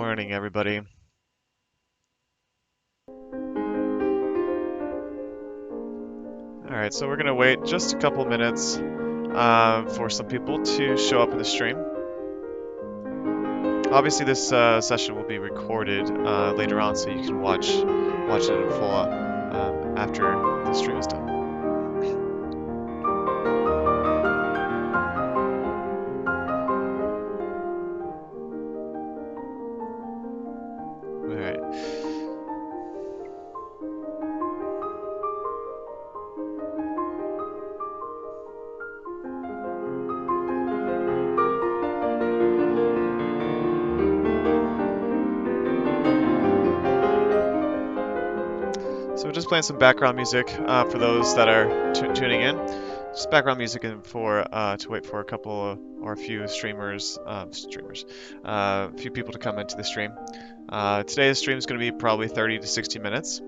morning, everybody. All right, so we're gonna wait just a couple minutes for some people to show up in the stream. Obviously, this session will be recorded later on, so you can watch it in full after the stream is done. All right. So we're just playing some background music for those that are tuning in. Just background music and to wait for a couple or a few streamers, a few people to come into the stream. Today's stream is going to be probably 30 to 60 minutes.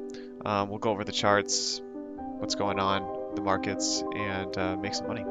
We'll go over the charts, what's going on, the markets, and make some money.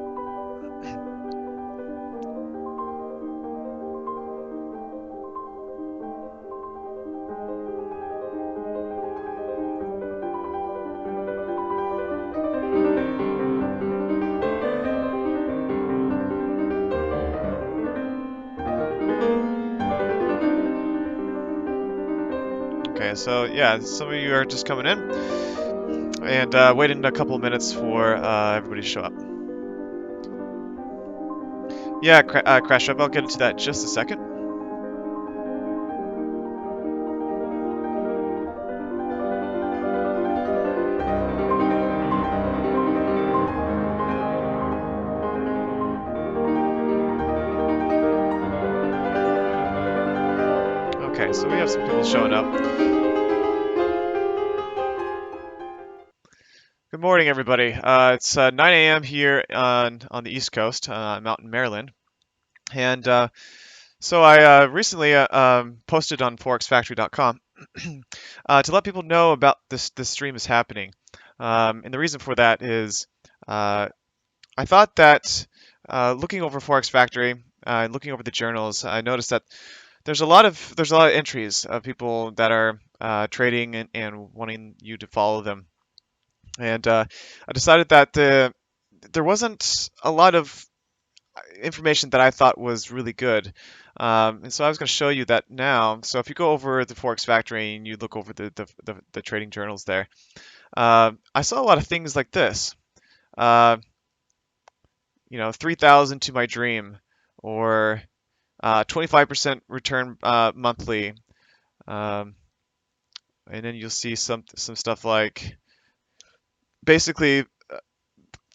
Okay, so yeah, some of you are just coming in and waiting a couple of minutes for everybody to show up. Yeah, Crash Up, I'll get into that in just a second. Okay, so we have some people showing up. Good morning, everybody. It's 9 a.m. here on the East Coast. I'm out in Maryland. And so I recently posted on forexfactory.com to let people know about this stream is happening. And the reason for that is I thought that looking over Forex Factory, looking over the journals, I noticed that there's a lot of entries of people that are trading and wanting you to follow them. And I decided that there wasn't a lot of information that I thought was really good. And so I was going to show you that now. So if you go over the Forex Factory and you look over the trading journals there, I saw a lot of things like this. 3,000 to my dream, or 25% return monthly. And then you'll see some stuff like basically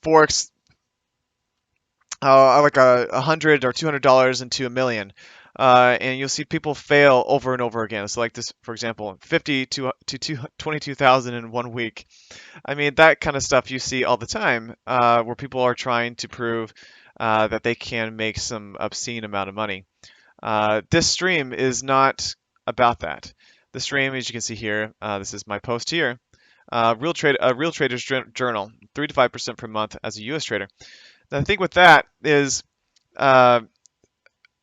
Forex, like $100 or $200 into $1 million, and you'll see people fail over and over again. So like this, for example, 50 to 22,000 in 1 week. I mean, that kind of stuff you see all the time, where people are trying to prove that they can make some obscene amount of money. This stream is not about that. The stream, as you can see here, this is my post here. Real Trader's Journal, 3 to 5% per month as a U.S. trader. The thing with that is, I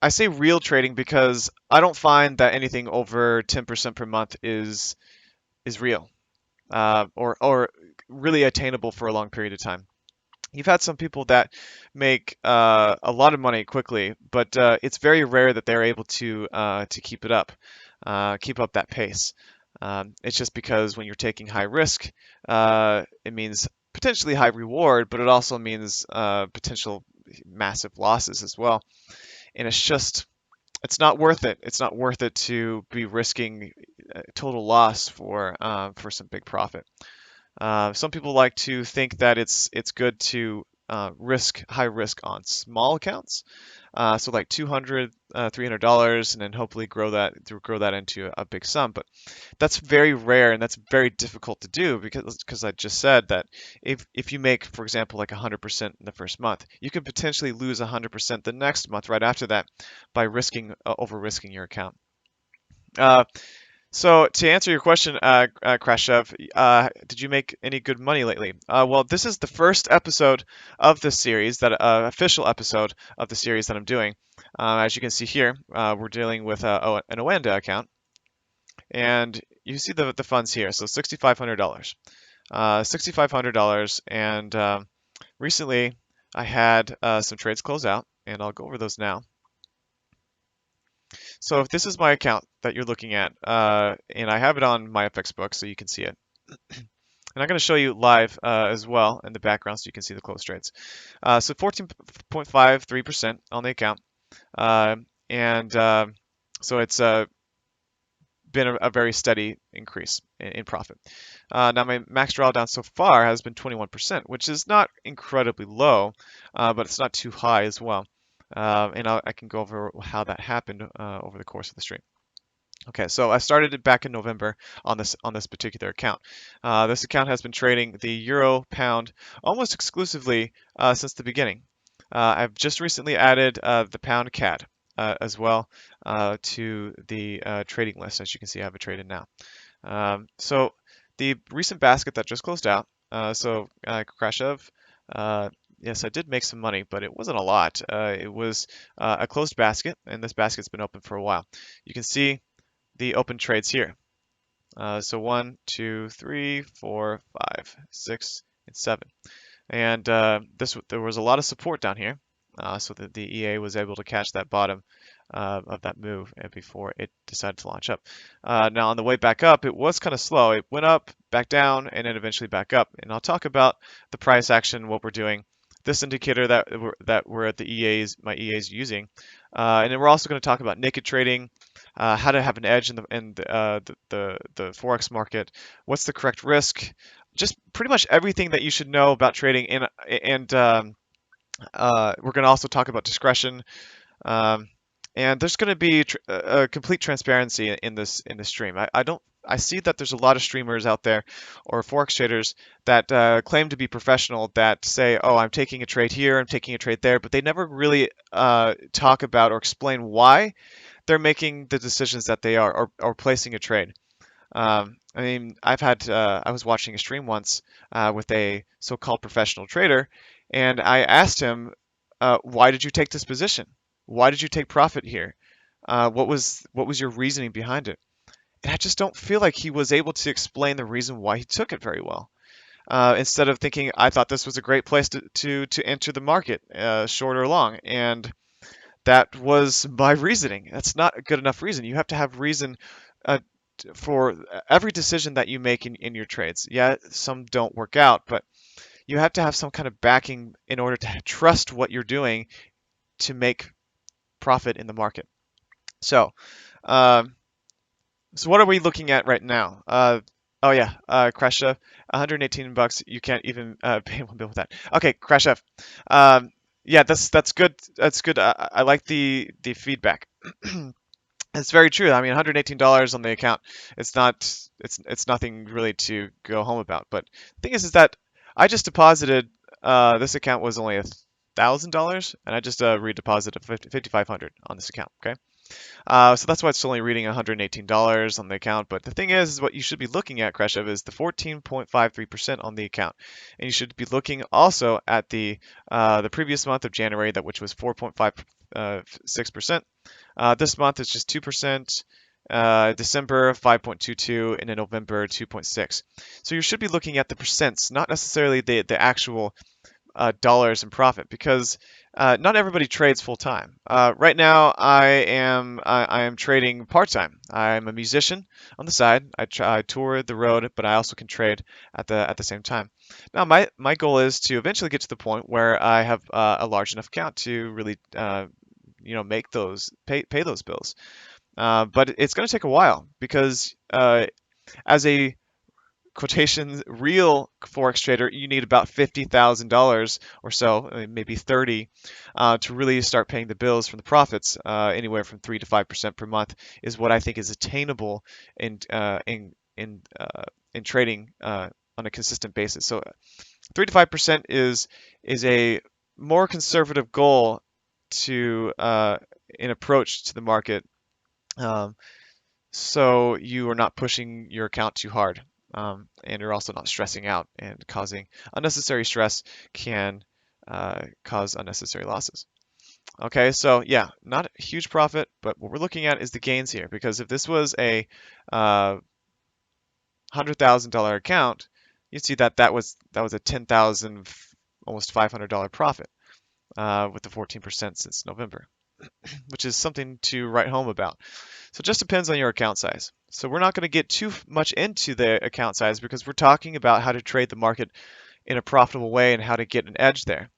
say real trading because I don't find that anything over 10% per month is real, or really attainable for a long period of time. You've had some people that make a lot of money quickly, but it's very rare that they're able to keep it up, keep up that pace. It's just because when you're taking high risk, it means potentially high reward, but it also means potential massive losses as well. And it's not worth it. It's not worth it to be risking total loss for some big profit. Some people like to think that it's good to high risk on small accounts, so like $200, $300, and then hopefully grow that into a big sum. But that's very rare, and that's very difficult to do because I just said that if you make, for example, like 100% in the first month, you could potentially lose 100% the next month right after that by over risking your account. So to answer your question, Krashev, did you make any good money lately? Well, this is the first episode of the series, that official episode of the series that I'm doing. As you can see here, we're dealing with an OANDA account. and you see the funds here. So $6,500, $6,500, and recently I had some trades close out, and I'll go over those now. So if this is my account that you're looking at, and I have it on my FX book so you can see it. And I'm going to show you live as well in the background so you can see the close trades. So 14.53% on the account. Uh, and so it's been a very steady increase in profit. Now my max drawdown so far has been 21%, which is not incredibly low, but it's not too high as well. And I can go over how that happened over the course of the stream. Okay, so I started it back in November on this particular account. This account has been trading the euro pound almost exclusively since the beginning. I've just recently added the pound CAD as well to the trading list. As you can see, I have it traded now. So the recent basket that just closed out, Krashev, yes, I did make some money, but it wasn't a lot. It was a closed basket, and this basket's been open for a while. You can see the open trades here. So 1, 2, 3, 4, 5, 6, and 7. And there was a lot of support down here, so that the EA was able to catch that bottom of that move before it decided to launch up. Now on the way back up, it was kind of slow. It went up, back down, and then eventually back up. And I'll talk about the price action, what we're doing, this indicator that we're at the my EA's using, and then we're also going to talk about naked trading, how to have an edge in the Forex market, what's the correct risk, just pretty much everything that you should know about trading. And we're going to also talk about discretion. And there's going to be a complete transparency in this stream. I see that there's a lot of streamers out there or forex traders that claim to be professional that say, "Oh, I'm taking a trade here, I'm taking a trade there," but they never really talk about or explain why they're making the decisions that they are or placing a trade. I mean, I was watching a stream once with a so-called professional trader, and I asked him, "Why did you take this position? Why did you take profit here? What was your reasoning behind it?" And I just don't feel like he was able to explain the reason why he took it very well. Instead of thinking, I thought this was a great place to enter the market, short or long, and that was my reasoning. That's not a good enough reason. You have to have reason uh, for every decision that you make in your trades. Yeah, some don't work out, but you have to have some kind of backing in order to trust what you're doing to make profit in the market. So, um, so what are we looking at right now? Oh yeah, Krashev, 118 bucks. You can't even pay one bill with that. Okay, Krashev. Yeah, that's good. That's good. I like the feedback. It's very true. I mean, $118 on the account. It's nothing really to go home about. But the thing is that I just deposited. This account was only $1,000, and I just redeposited 5,500 on this account. Okay. So that's why it's only reading $118 on the account. But the thing is what you should be looking at, Krashev, is the 14.53% on the account, and you should be looking also at the previous month of January, which was 4.56%. This month is just 2%. December 5.22, and in November 2.6. So you should be looking at the percents, not necessarily the actual dollars in profit, because not everybody trades full time. Right now, I am trading part time. I'm a musician on the side. I tour the road, but I also can trade at the same time. Now, my goal is to eventually get to the point where I have a large enough account to really make those pay those bills. But it's going to take a while because as a quotations real forex trader, you need about $50,000 or so, maybe 30, to really start paying the bills from the profits. Anywhere from 3 to 5% per month is what I think is attainable in trading on a consistent basis. So 3 to 5% is a more conservative goal to an approach to the market. So you are not pushing your account too hard, and you're also not stressing out, and causing unnecessary stress can cause unnecessary losses. Okay, so yeah, not a huge profit, but what we're looking at is the gains here, because if this was a $100,000 account, you see that that was a 10,000, almost $500 profit with the 14% since November, which is something to write home about. So it just depends on your account size. So we're not going to get too much into the account size because we're talking about how to trade the market in a profitable way and how to get an edge there.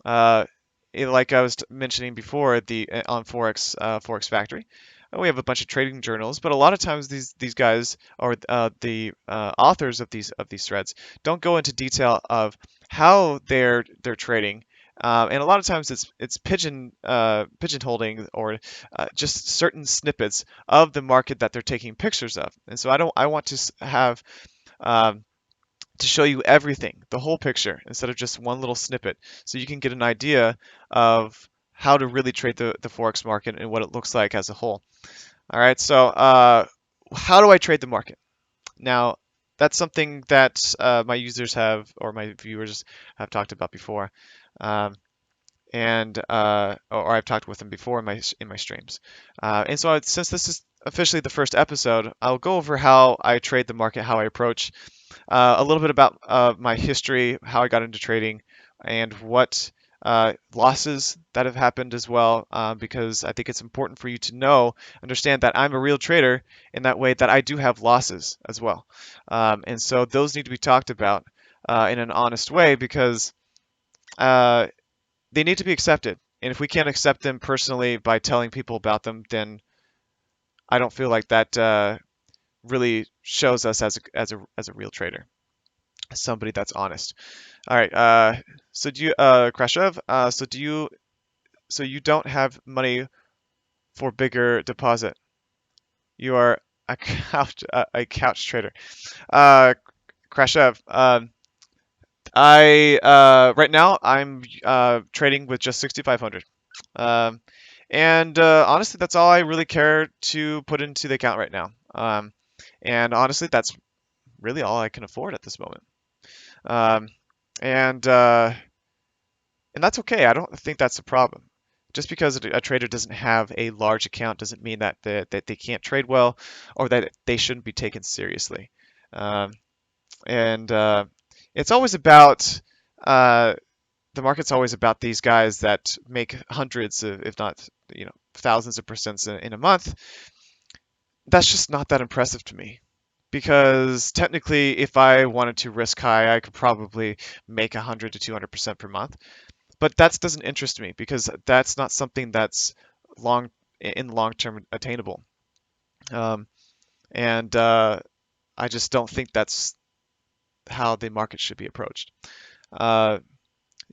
Uh, like I was mentioning before, on Forex Factory, we have a bunch of trading journals, but a lot of times these guys or the authors of these threads don't go into detail of how they're trading. And a lot of times it's pigeonholing or just certain snippets of the market that they're taking pictures of. And so I want to have um, to show you everything, the whole picture, instead of just one little snippet, so you can get an idea of how to really trade the Forex market and what it looks like as a whole. All right, so how do I trade the market? Now, that's something that my users have, or my viewers have talked about before, um, or I've talked with them before in my streams. And so since this is officially the first episode, I'll go over how I trade the market, how I approach a little bit about my history, how I got into trading, and what losses that have happened as well, because I think it's important for you to understand that I'm a real trader in that way that I do have losses as well. And so those need to be talked about in an honest way because uh, they need to be accepted. And if we can't accept them personally by telling people about them, then I don't feel like that really shows us as a real trader, somebody that's honest. All right. So do you, Krashev? So you don't have money for bigger deposit. You are a couch trader. Uh, Krashev. I right now I'm trading with just 6,500. Um, and honestly, that's all I really care to put into the account right now. And honestly, that's really all I can afford at this moment. Um, and uh, And that's okay. I don't think that's a problem. Just because a trader doesn't have a large account doesn't mean that they can't trade well or that they shouldn't be taken seriously. Um, and It's always about uh, the market's always about these guys that make hundreds of, if not, thousands of percents in a month. That's just not that impressive to me. Because technically, if I wanted to risk high, I could probably make 100 to 200% per month. But that doesn't interest me because that's not something that's long in long term attainable. Um, and I just don't think that's how the market should be approached. Uh,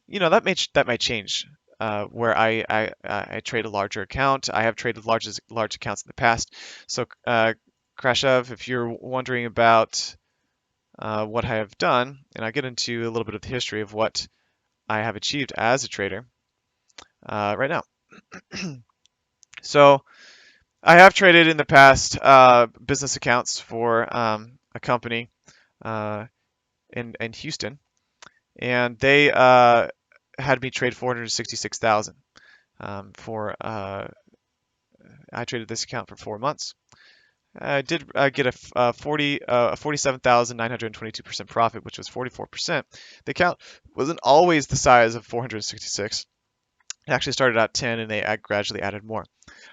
that might change. Where I trade a larger account. I have traded large accounts in the past. So, Krashev, if you're wondering about what I have done, and I get into a little bit of the history of what I have achieved as a trader right now. So, I have traded in the past business accounts for a company uh, in Houston, and they had me trade 466,000 for. I traded this account for 4 months. I did get a 47,922% profit, which was 44%. The account wasn't always the size of 466. It actually started at 10, and they gradually added more.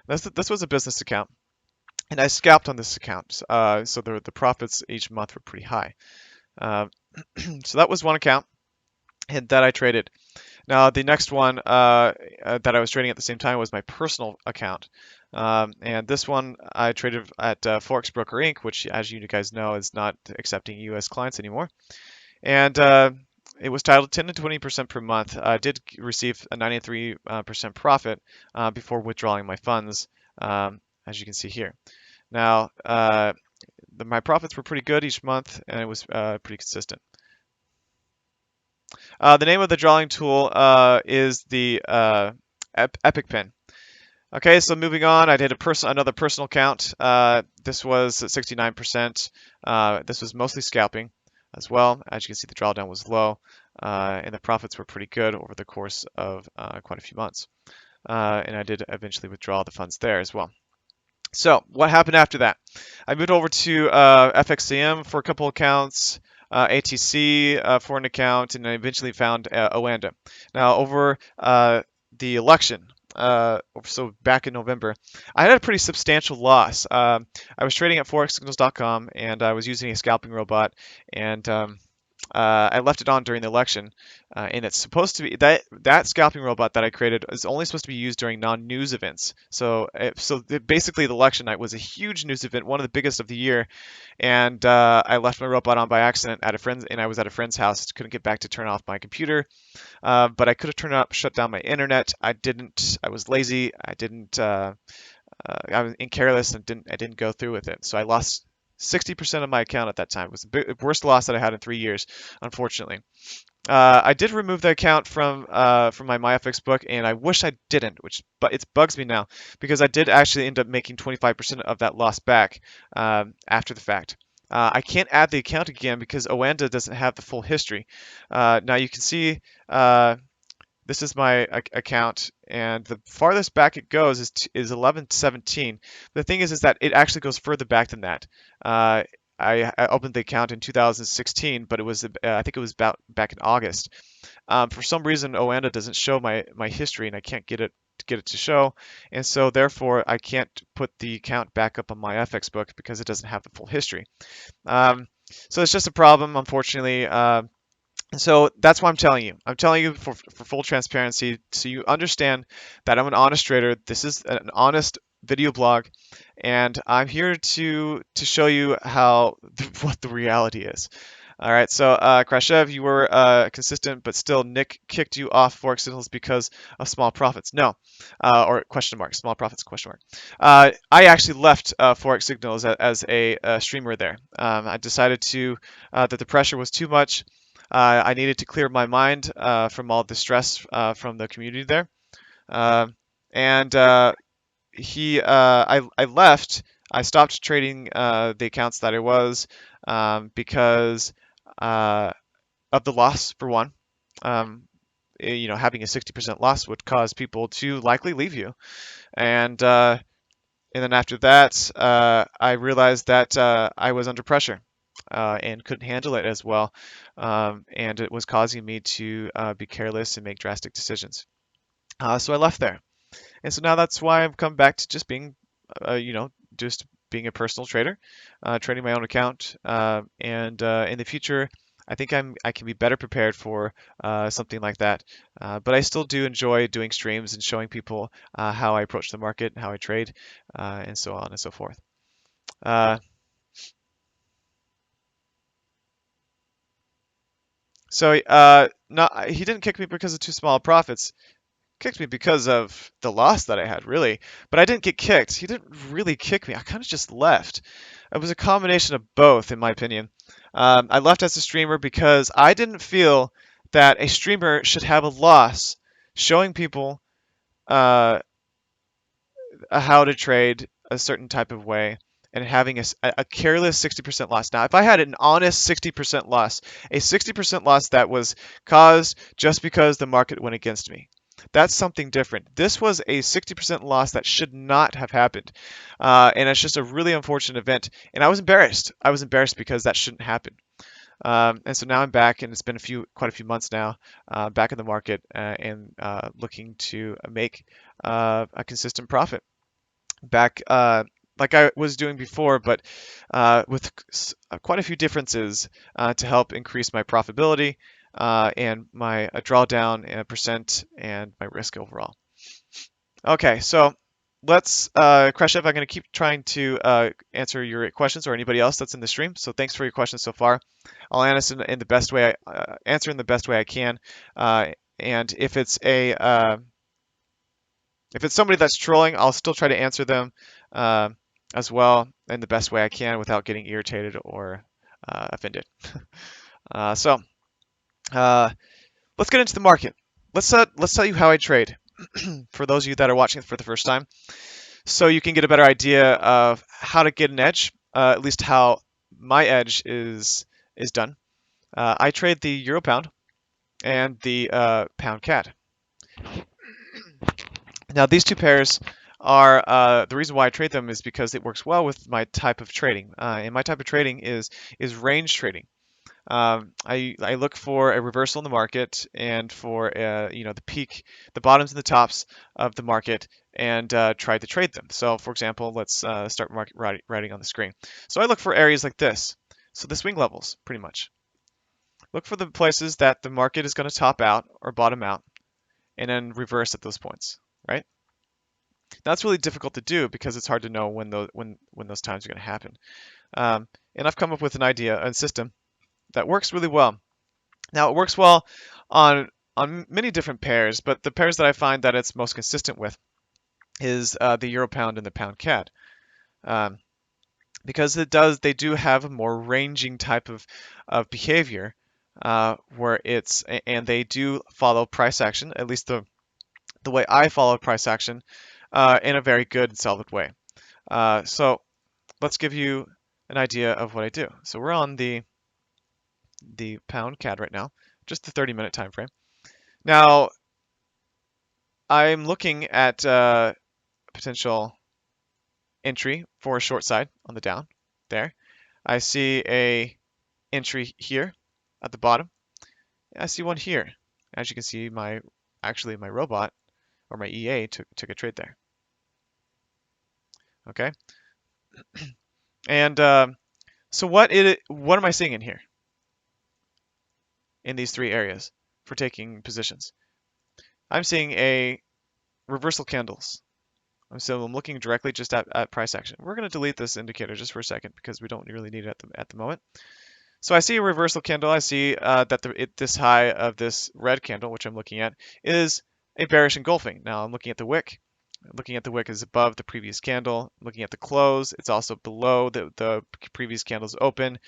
This was a business account. And I scalped on this account, so the profits each month were pretty high. Uh, so that was one account and that I traded. Now the next one that I was trading at the same time was my personal account, and this one I traded at Forex Broker Inc., which, as you guys know, is not accepting U.S. clients anymore. And it was titled 10 to 20% per month. I did receive a 93% profit before withdrawing my funds, as you can see here. Now, my profits were pretty good each month, and it was pretty consistent. The name of the drawing tool is the Epic Pin. Okay, so moving on, I did another personal count. This was at 69%. This was mostly scalping as well. As you can see, the drawdown was low, and the profits were pretty good over the course of quite a few months. and I did eventually withdraw the funds there as well. So what happened after that? I moved over to FXCM for a couple accounts, ATC for an account, and I eventually found OANDA. Now over the election, so back in November, I had a pretty substantial loss. I was trading at forexsignals.com and I was using a scalping robot, and I left it on during the election, and it's supposed to be that scalping robot that I created is only supposed to be used during non-news events. Basically, the election night was a huge news event, one of the biggest of the year, and I left my robot on by accident at a friend's, and I was at a friend's house. Couldn't get back to turn off my computer, but I could have turned it up, shut down my internet. I didn't. I was lazy. I didn't. I was careless and I didn't go through with it. So I lost 60% of my account at that time. It was the worst loss that I had in 3 years, unfortunately. I did remove the account from my MyFX book, and I wish I didn't, but it bugs me now because I did actually end up making 25% of that loss back after the fact. I can't add the account again because OANDA doesn't have the full history. Now you can see this is my account, and the farthest back it goes is 11/17. The thing is that it actually goes further back than that. I opened the account in 2016, but it was I think it was about back in August. For some reason, OANDA doesn't show my history, and I can't get it to show, and so therefore I can't put the account back up on my FX book because it doesn't have the full history. So it's just a problem, unfortunately. So that's why I'm telling you. I'm telling you for full transparency, so you understand that I'm an honest trader. This is an honest video blog, and I'm here to show you how what the reality is. All right, so Krashev, you were consistent, but still Nick kicked you off Forex Signals because of small profits. No, or question mark, small profits question mark. I actually left Forex Signals as a streamer there. I decided that the pressure was too much. I needed to clear my mind from all the stress from the community there. Uh, and I left. I stopped trading the accounts that I was because of the loss, for one. Having a 60% loss would cause people to likely leave you. And then after that, I realized that I was under pressure and couldn't handle it as well. And it was causing me to be careless and make drastic decisions. So I left there. And so now that's why I've come back to just being, just being a personal trader, trading my own account. And in the future, I think I can be better prepared for something like that. But I still do enjoy doing streams and showing people how I approach the market, how I trade, and so on and so forth. No, he didn't kick me because of too small profits. Kicked me because of the loss that I had, really. But I didn't get kicked. He didn't really kick me. I kind of just left. It was a combination of both, in my opinion. I left as a streamer because I didn't feel that a streamer should have a loss showing people how to trade a certain type of way and having a careless 60% loss. Now, if I had an honest 60% loss, a 60% loss that was caused just because the market went against me, that's something different. This was a 60% loss that should not have happened. And it's just a really unfortunate event. And I was embarrassed. I was embarrassed because that shouldn't happen. And so now I'm back, and it's been quite a few months now, back in the market and looking to make a consistent profit back like I was doing before, but with quite a few differences to help increase my profitability and my drawdown and percent and my risk overall. Okay, so let's Krashev, I'm going to keep trying to answer your questions or anybody else that's in the stream. So thanks for your questions so far. I'll answer in the best way I can. And if it's somebody that's trolling, I'll still try to answer them as well in the best way I can without getting irritated or offended. So let's get into the market. Let's tell you how I trade for those of you that are watching for the first time, so you can get a better idea of how to get an edge, at least how my edge is done. I trade the Euro Pound and the Pound CAD. Now these two pairs are the reason why I trade them is because it works well with my type of trading. And my type of trading is range trading. I look for a reversal in the market and for the peak, the bottoms and the tops of the market, and try to trade them. So, for example, let's start writing on the screen. So I look for areas like this. So the swing levels, pretty much. Look for the places that the market is going to top out or bottom out, and then reverse at those points, right? That's really difficult to do because it's hard to know when those times are going to happen. And I've come up with an idea, a system that works really well. Now it works well on many different pairs, but the pairs that I find that it's most consistent with is the euro pound and the pound CAD, um, because they do have a more ranging type of behavior, where and they do follow price action, at least the way I follow price action, in a very good and solid way. So let's give you an idea of what I do. So we're on the pound CAD right now, just the 30-minute time frame. Now I'm looking at potential entry for a short side on the down there. I see a entry here at the bottom. I see one here. As you can see, my robot or my EA took a trade there. Okay, and so what am I seeing in here in these three areas for taking positions? I'm seeing a reversal candles. So I'm looking directly just at price action. We're going to delete this indicator just for a second because we don't really need it at the moment. So I see a reversal candle. I see that this high of this red candle, which I'm looking at, is a bearish engulfing. Now I'm looking at the wick. Looking at the wick is above the previous candle. Looking at the close, it's also below the previous candle's open,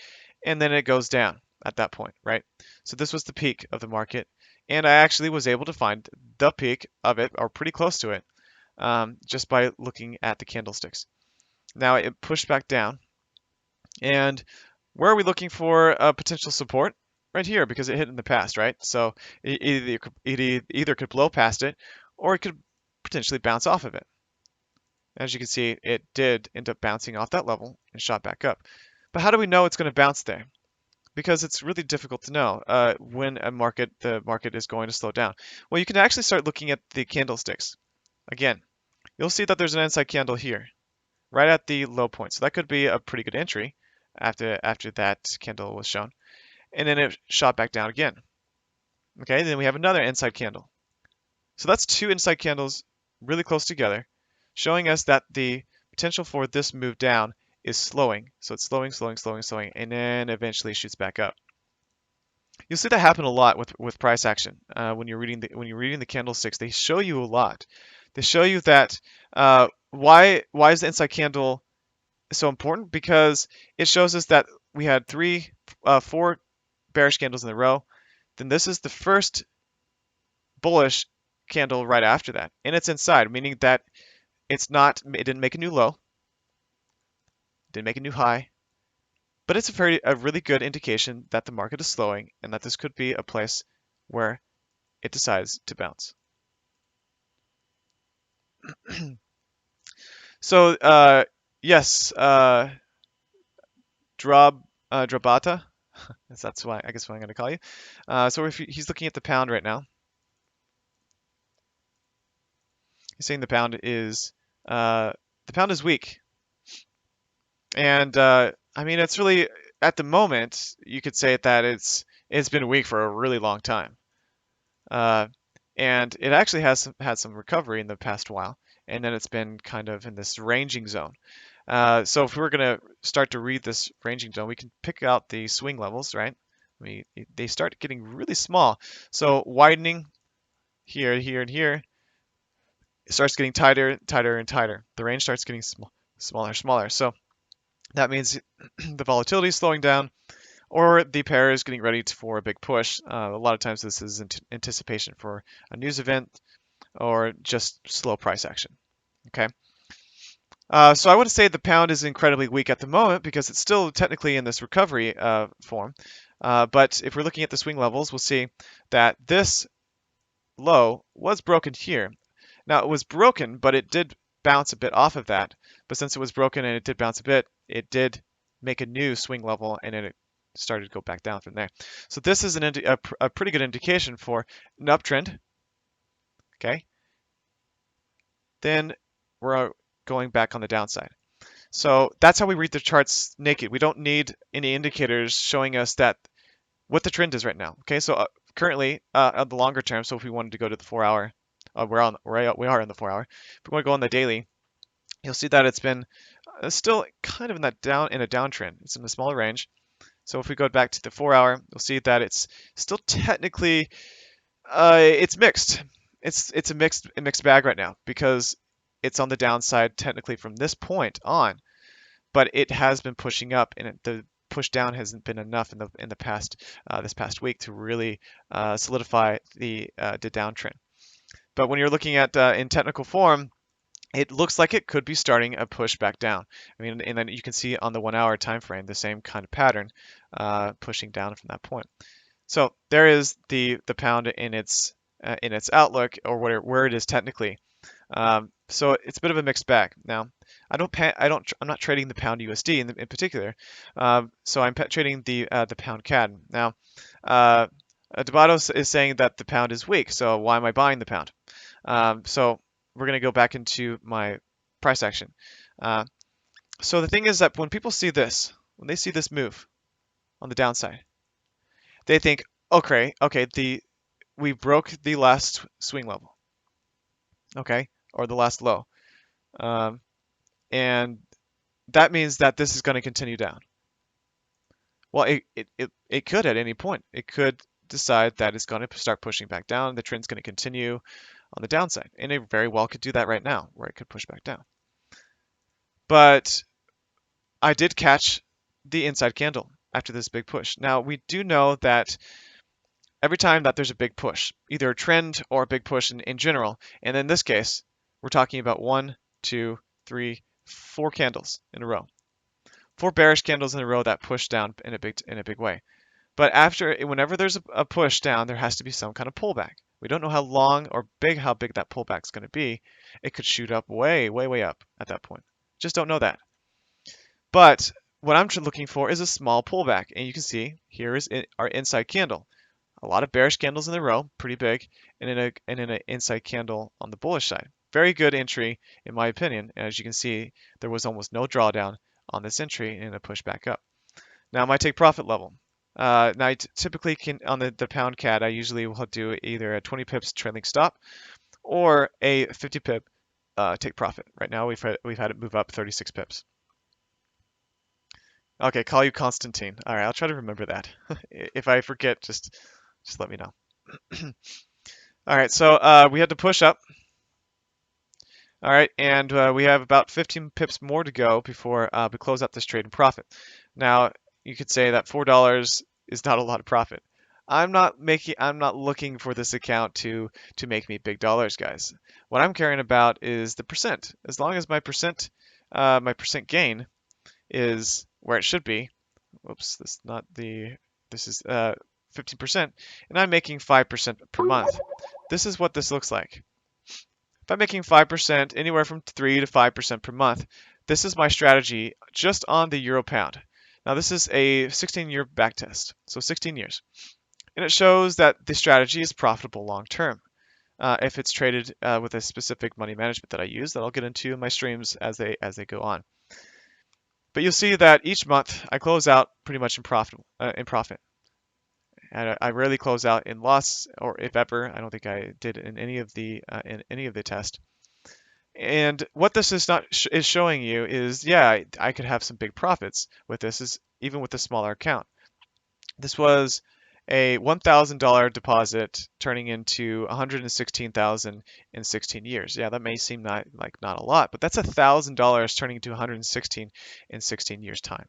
and then it goes down at that point, right? So this was the peak of the market, and I actually was able to find the peak of it, or pretty close to it, just by looking at the candlesticks. Now it pushed back down, and where are we looking for a potential support? Right here, because it hit in the past, right? So it either could blow past it, or it could potentially bounce off of it. As you can see, it did end up bouncing off that level and shot back up. But how do we know it's going to bounce there? Because it's really difficult to know when the market is going to slow down. Well, you can actually start looking at the candlesticks. Again, you'll see that there's an inside candle here, right at the low point. So that could be a pretty good entry after that candle was shown. And then it shot back down again. Okay, then we have another inside candle. So that's two inside candles really close together, showing us that the potential for this move down is slowing. So it's slowing, and then eventually shoots back up. You'll see that happen a lot with price action. When you're reading the candlesticks, they show you a lot. They show you that why is the inside candle so important? Because it shows us that we had four bearish candles in a row. Then this is the first bullish candle right after that, and it's inside, meaning that it didn't make a new low, didn't make a new high, but it's a really good indication that the market is slowing and that this could be a place where it decides to bounce. So yes, Drabata, that's why I guess what I'm going to call you. So if he's looking at the pound right now, he's saying the pound is weak, and I mean it's really, at the moment you could say that it's been weak for a really long time, and it actually has had some recovery in the past while, and then it's been kind of in this ranging zone. So if we're going to start to read this ranging zone, we can pick out the swing levels, right? They start getting really small. So widening here, here, and here, it starts getting tighter, tighter, and tighter. The range starts getting smaller, smaller. So that means the volatility is slowing down, or the pair is getting ready for a big push. A lot of times this is anticipation for a news event or just slow price action. Okay. So I would say the pound is incredibly weak at the moment because it's still technically in this recovery form. But if we're looking at the swing levels, we'll see that this low was broken here. Now it was broken, but it did bounce a bit off of that. But since it was broken and it did bounce a bit, it did make a new swing level, and then it started to go back down from there. So this is a pretty good indication for an uptrend. Okay, then we're going back on the downside. So that's how we read the charts naked. We don't need any indicators showing us that what the trend is right now. Okay, so currently on the longer term, so if we wanted to go to the 4 hour, we are in the 4 hour. If we want to go on the daily, you'll see that it's been still kind of in a downtrend. It's in a smaller range. So if we go back to the 4 hour, you'll see that it's still technically it's mixed. It's a mixed bag right now because it's on the downside technically from this point on, but it has been pushing up, and the push down hasn't been enough in the past this past week to really solidify the downtrend. But when you're looking at in technical form, it looks like it could be starting a push back down. I mean, and then you can see on the 1 hour time frame the same kind of pattern pushing down from that point. So there is the pound in its outlook, or where it is technically. So it's a bit of a mixed bag. Now, I'm not trading the pound USD in particular. So I'm trading the pound CAD. Now, Debato is saying that the pound is weak. So why am I buying the pound? So we're going to go back into my price action. So the thing is that when people see this, when they see this move on the downside, they think, okay, we broke the last swing level, okay, or the last low, and that means that this is going to continue down. Well, it could at any point. It could decide that it's going to start pushing back down. The trend's going to continue on the downside, and it very well could do that right now, where it could push back down. But I did catch the inside candle after this big push. Now, we do know that every time that there's a big push, either a trend or a big push in general, and in this case, we're talking about 1, 2, 3, 4 candles in a row. 4 bearish candles in a row that push down in a big way. But whenever there's a push down, there has to be some kind of pullback. We don't know how long or how big that pullback is going to be. It could shoot up way, way, way up at that point. Just don't know that. But what I'm looking for is a small pullback, and you can see here is our inside candle. A lot of bearish candles in the row, pretty big, and in an inside candle on the bullish side. Very good entry, in my opinion. And as you can see, there was almost no drawdown on this entry and a push back up. Now, my take profit level. Now, I typically on the pound CAD, I usually will do either a 20 pips trailing stop or a 50 pip take profit. Right now, we've had it move up 36 pips. Okay, call you Constantine. All right, I'll try to remember that. If I forget, just let me know. All right, so we had to push up. All right, and we have about 15 pips more to go before we close out this trade in profit. Now, you could say that $4 is not a lot of profit. I'm not looking for this account to make me big dollars, guys. What I'm caring about is the percent. As long as my percent gain is where it should be. Whoops, this is 15%, and I'm making 5% per month. This is what this looks like. If I'm making 5%, anywhere from 3 to 5% per month, this is my strategy just on the euro pound. Now this is a 16-year backtest, so 16 years. And it shows that the strategy is profitable long term. If it's traded with a specific money management that I use, that I'll get into in my streams as they go on. But you'll see that each month I close out pretty much in profit. And I rarely close out in loss, or if ever. I don't think I did in any of the tests. And what this is showing you is, yeah, I could have some big profits with this, even with a smaller account. This was a $1,000 deposit turning into $116,000 in 16 years. Yeah, that may seem not a lot, but that's $1,000 turning into $116 in 16 years time.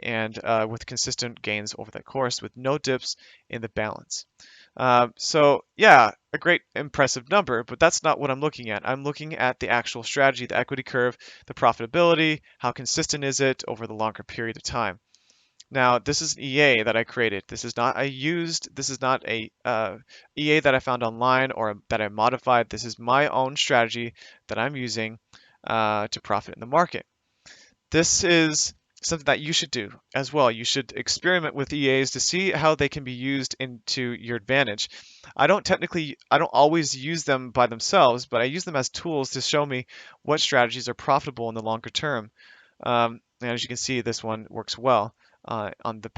And with consistent gains over the course, with no dips in the balance. So yeah, a great impressive number, but that's not what I'm looking at. I'm looking at the actual strategy, the equity curve, the profitability, how consistent is it over the longer period of time. Now, this is an EA that I created. This is not a EA that I found online or that I modified. This is my own strategy that I'm using to profit in the market. This is something that you should do as well. You should experiment with EAs to see how they can be used into your advantage. I don't always use them by themselves, but I use them as tools to show me what strategies are profitable in the longer term. And as you can see, this one works well on the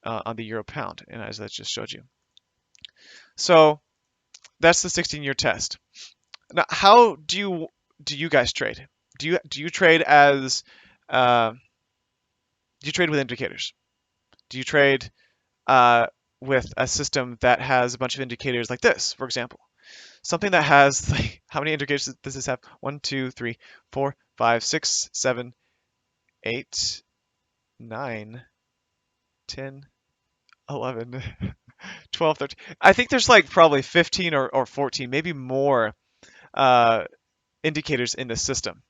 on the euro pound, and as I just showed you. So that's the 16-year test. Now, how do you guys trade? Do you trade as uh, do you trade with indicators? Do you trade uh, with a system that has a bunch of indicators like this, for example? Something that has like how many indicators does this have? 1, 2, 3, 4, 5, 6, 7, 8, 9, 10, 11, 12, 13. I think there's like probably 15 or 14, maybe more uh, indicators in this system.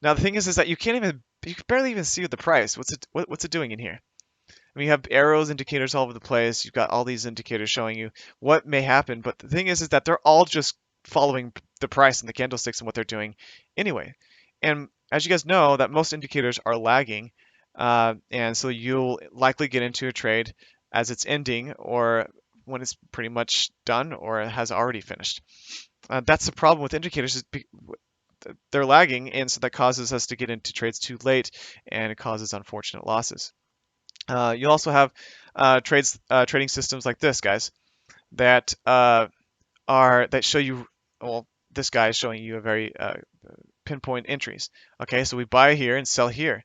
Now the thing is that you can barely even see the price. What's it doing in here? I mean, you have arrows, indicators all over the place. You've got all these indicators showing you what may happen. But the thing is that they're all just following the price and the candlesticks and what they're doing anyway. And as you guys know, that most indicators are lagging. And so you'll likely get into a trade as it's ending or when it's pretty much done or it has already finished. That's the problem with indicators is they're lagging, and so that causes us to get into trades too late, and it causes unfortunate losses. You'll also have trading systems like this, guys, that that show you. Well, this guy is showing you a very pinpoint entries. Okay, so we buy here and sell here.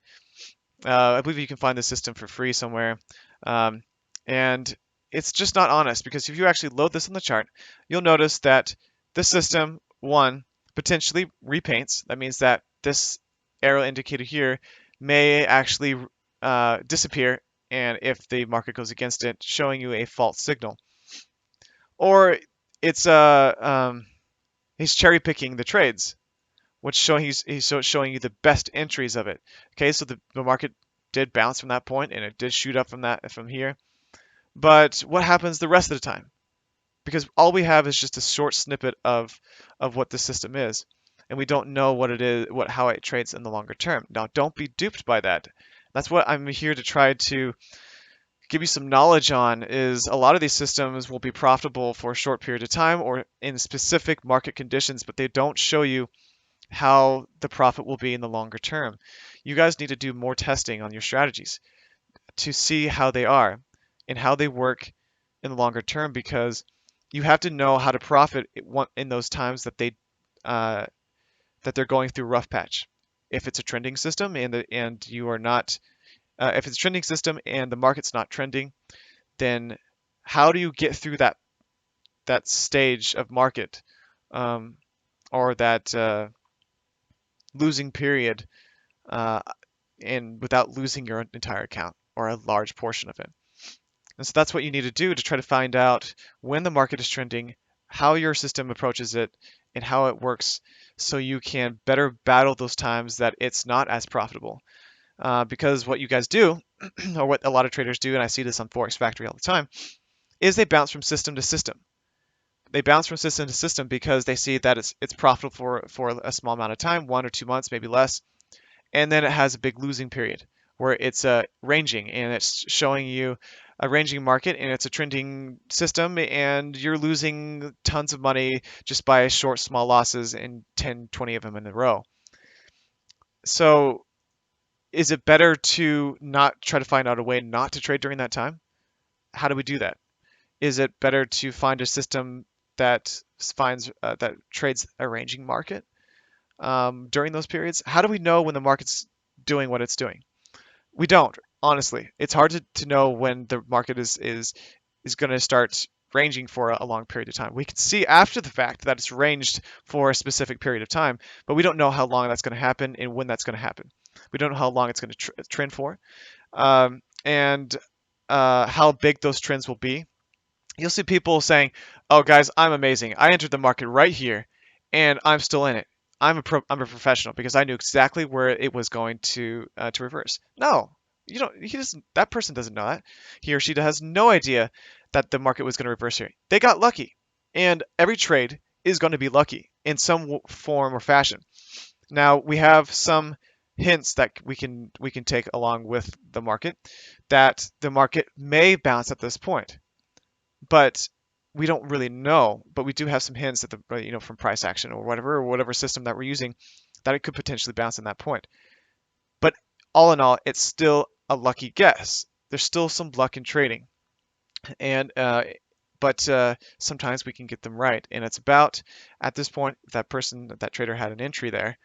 I believe you can find the system for free somewhere, um, and it's just not honest because if you actually load this on the chart, you'll notice that this system one potentially repaints. That means that this arrow indicator here may actually disappear, and if the market goes against it, showing you a false signal. Or it's he's cherry picking the trades, which he's showing you the best entries of it. Okay, so the market did bounce from that point, and it did shoot up from here. But what happens the rest of the time? Because all we have is just a short snippet of what the system is, and we don't know what it is, how it trades in the longer term. Now, don't be duped by that. That's what I'm here to try to give you some knowledge on. Is a lot of these systems will be profitable for a short period of time or in specific market conditions, but they don't show you how the profit will be in the longer term. You guys need to do more testing on your strategies to see how they are and how they work in the longer term, because you have to know how to profit in those times that they're going through rough patch. If it's a trending system and you are not, if it's a trending system and the market's not trending, then how do you get through that stage of market, or that losing period, uh, and without losing your entire account or a large portion of it? And so that's what you need to do to try to find out when the market is trending, how your system approaches it, and how it works, so you can better battle those times that it's not as profitable. Because what you guys do, or what a lot of traders do, and I see this on Forex Factory all the time, is they bounce from system to system. They bounce from system to system because they see that it's profitable for a small amount of time, 1 or 2 months, maybe less, and then it has a big losing period where it's ranging and it's showing you a ranging market and it's a trending system and you're losing tons of money just by short small losses in 10, 20 of them in a row. So is it better to not try to find out a way not to trade during that time? How do we do that? Is it better to find a system that that trades a ranging market during those periods? How do we know when the market's doing what it's doing? We don't, honestly. It's hard to know when the market is going to start ranging for a long period of time. We can see after the fact that it's ranged for a specific period of time, but we don't know how long that's going to happen and when that's going to happen. We don't know how long it's going to trend for, and how big those trends will be. You'll see people saying, "Oh, guys, I'm amazing. I entered the market right here, and I'm still in it. I'm a professional because I knew exactly where it was going to reverse." No, that person doesn't know that. He or she has no idea that the market was going to reverse here. They got lucky, and every trade is going to be lucky in some form or fashion. Now we have some hints that we can take along with the market, that the market may bounce at this point, but we don't really know. But we do have some hints that from price action or whatever system that we're using, that it could potentially bounce in that point. But all in all, it's still a lucky guess. There's still some luck in trading, and but sometimes we can get them right. And it's about, at this point, that trader had an entry there.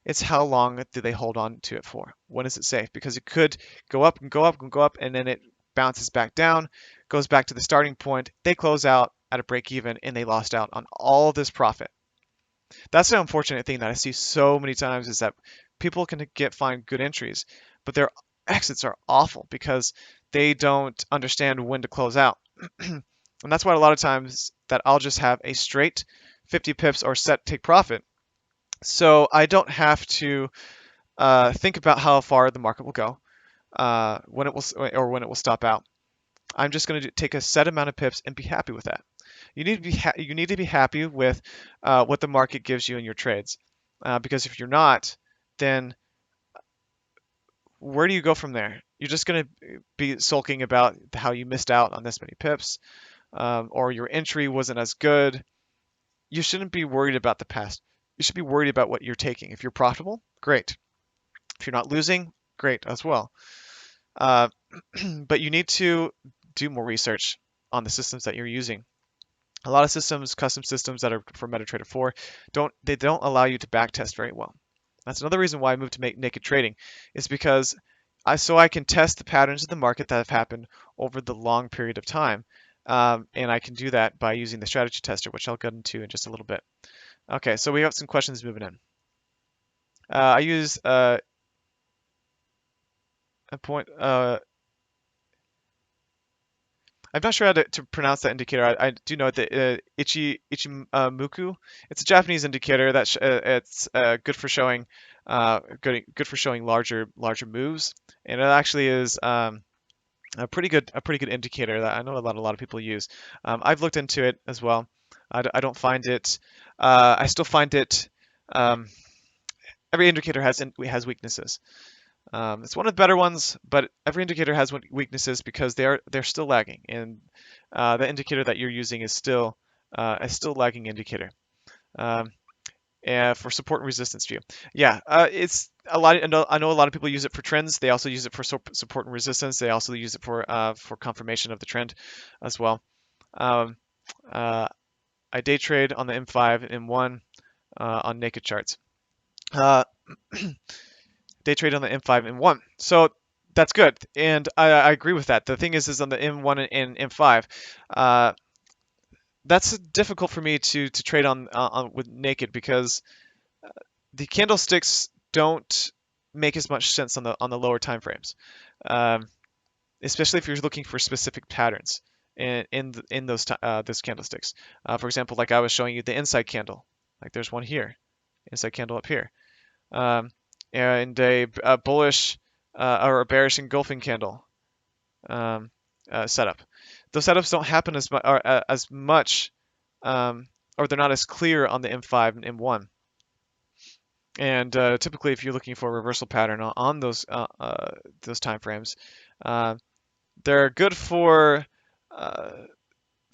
It's how long do they hold on to it for? When is it safe? Because it could go up and go up and go up, and then it bounces back down, goes back to the starting point. They close out at a break even, and they lost out on all this profit. That's the unfortunate thing that I see so many times, is that people can find good entries, but their exits are awful because they don't understand when to close out. And that's why a lot of times that I'll just have a straight 50 pips or set take profit. So I don't have to think about how far the market will go, when it will stop out. I'm just going to take a set amount of pips and be happy with that. You need to be happy with what the market gives you in your trades, because if you're not, then where do you go from there? You're just going to be sulking about how you missed out on this many pips, or your entry wasn't as good. You shouldn't be worried about the past. You should be worried about what you're taking. If you're profitable, great. If you're not losing, great as well. But you need to do more research on the systems that you're using. A lot of systems, custom systems that are for MetaTrader 4, don't allow you to backtest very well. That's another reason why I moved to make naked trading, is because I can test the patterns of the market that have happened over the long period of time, and I can do that by using the strategy tester, which I'll get into in just a little bit. Okay, so we have some questions moving in. I use a point. I'm not sure how to pronounce that indicator. I do know that Ichimoku. It's a Japanese indicator that it's good for showing good for showing larger moves, and it actually is a pretty good indicator that I know a lot of people use. I've looked into it as well. I don't find it. I still find it. Every indicator has weaknesses. It's one of the better ones, but every indicator has weaknesses because they're still lagging, and the indicator that you're using is still a lagging indicator. And for support and resistance view, yeah, it's a lot. I know a lot of people use it for trends. They also use it for support and resistance. They also use it for confirmation of the trend as well. I day trade on the M5 and M1 on naked charts. Day trade on the M5 and M1. So that's good, and I agree with that. The thing is on the M1 and M5, that's difficult for me to trade on with naked, because the candlesticks don't make as much sense on the lower time frames, especially if you're looking for specific patterns in those candlesticks. For example, like I was showing you the inside candle, like there's one here, inside candle up here. And a bullish or a bearish engulfing candle setup. Those setups don't happen as much, or they're not as clear on the M5 and M1. And typically, if you're looking for a reversal pattern on those time frames, they're good for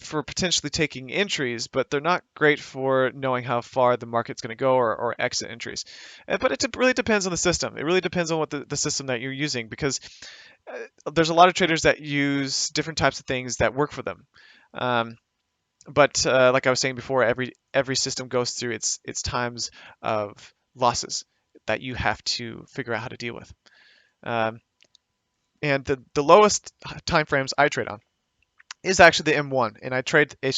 potentially taking entries, but they're not great for knowing how far the market's going to go, or exit entries. But it really depends on the system. It really depends on what the system that you're using, because there's a lot of traders that use different types of things that work for them. But like I was saying before, every system goes through its times of losses that you have to figure out how to deal with. And the lowest time frames I trade on is actually the M1, and I trade a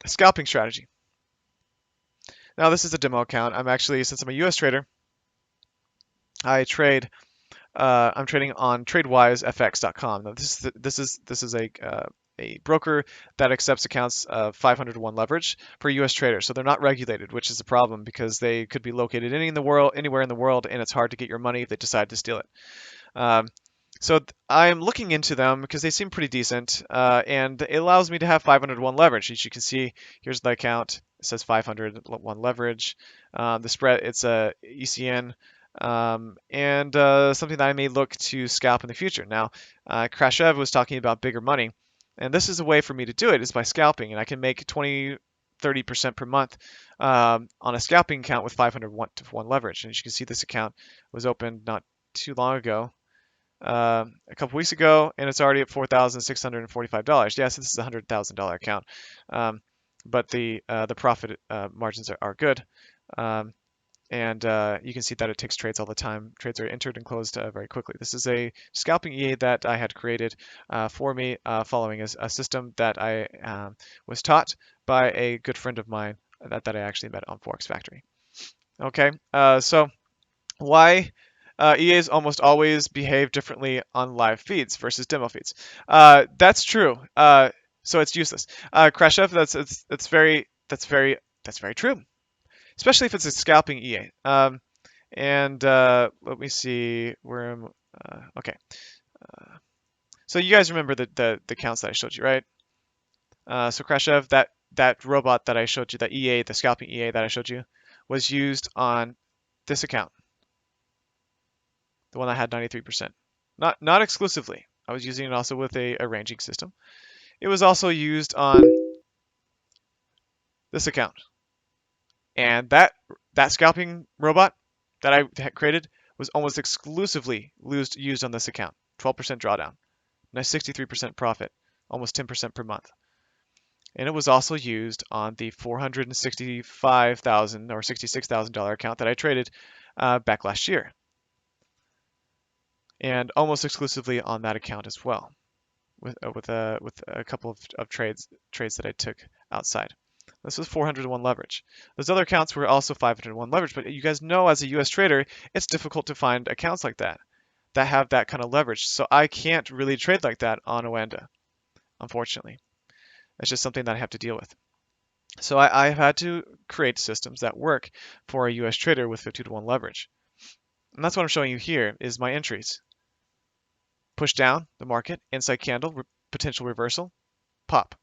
scalping strategy. Now this is a demo account. Since I'm a US trader, I trade I'm trading on TradeWiseFX.com. Now this is a broker that accepts accounts of 500 to 1 leverage for U.S. traders. So they're not regulated, which is a problem because they could be located anywhere in the world, and it's hard to get your money if they decide to steal it. Um, so I'm looking into them because they seem pretty decent, and it allows me to have 500 to 1 leverage. As you can see, here's the account. It says 500 to 1 leverage. The spread, it's a ECN, and something that I may look to scalp in the future. Now, Krashev was talking about bigger money, and this is a way for me to do it is by scalping, and I can make 20-30% per month on a scalping account with 500 to 1 leverage. And as you can see, this account was opened not too long ago, a couple weeks ago, and it's already at $4,645. Yes, this is a $100,000 account, but the profit margins are good. And you can see that it takes trades all the time. Trades are entered and closed very quickly. This is a scalping EA that I had created for me following a system that I was taught by a good friend of mine that I actually met on Forex Factory. Okay, so why EAs almost always behave differently on live feeds versus demo feeds? That's true. So it's useless. Krashev, that's very true, especially if it's a scalping EA. And let me see where I'm. Okay. So you guys remember the counts that I showed you, right? So Krashev, that robot that I showed you, that EA, the scalping EA that I showed you, was used on this account, the one that had 93%. Not exclusively. I was using it also with a ranging system. It was also used on this account. And that scalping robot that I had created was almost exclusively used on this account. 12% drawdown, nice 63% profit, almost 10% per month. And it was also used on the $465,000 or $66,000 account that I traded back last year, and almost exclusively on that account as well, with a couple of trades that I took outside. This was 400 to 1 leverage. Those other accounts were also 500 to 1 leverage, but you guys know as a US trader, it's difficult to find accounts like that have that kind of leverage. So I can't really trade like that on OANDA, unfortunately. It's just something that I have to deal with. So I've had to create systems that work for a US trader with 50 to 1 leverage. And that's what I'm showing you here is my entries. Push down the market, inside candle, potential reversal, pop.